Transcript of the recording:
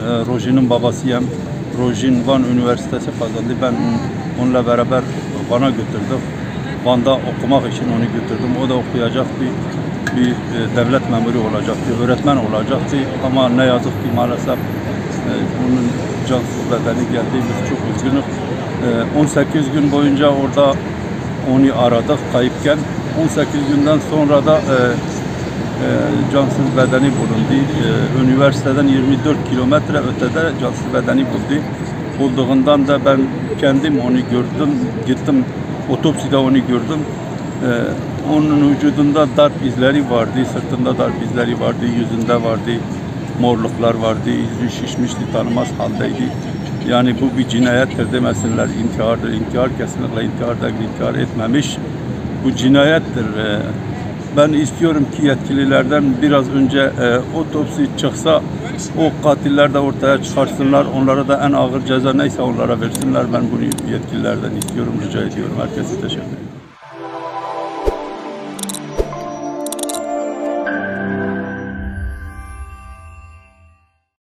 Rojin'in babasıyım. Rojin Van Üniversitesi kazandı. Ben onunla beraber Van'a götürdüm. Van'da okumak için onu götürdüm. O da okuyacak bir devlet memuru olacaktı, öğretmen olacaktı. Ama ne yazık ki maalesef onun cansız bedeni geldi. Biz çok üzgünüz. 18 gün boyunca orada onu aradık kayıpken. 18 günden sonra da cansız bedeni bulundu. Üniversiteden 24 kilometre ötede cansız bedeni buldu. Bulduğundan da ben kendim onu gördüm. Gittim otopside onu gördüm. Onun vücudunda darp izleri vardı, sırtında darp izleri vardı, yüzünde vardı, morluklar vardı, yüzü şişmişti, tanımaz haldeydi. Yani bu bir cinayettir demesinler, intihardır. İntihar kesinlikle intihar değil, intihar etmemiş. Bu cinayettir. Ben istiyorum ki yetkililerden biraz önce otopsi çıksa o katiller de ortaya çıkarsınlar. Onlara da en ağır ceza neyse onlara versinler. Ben bunu yetkililerden istiyorum, rica ediyorum. Herkese teşekkür ederim.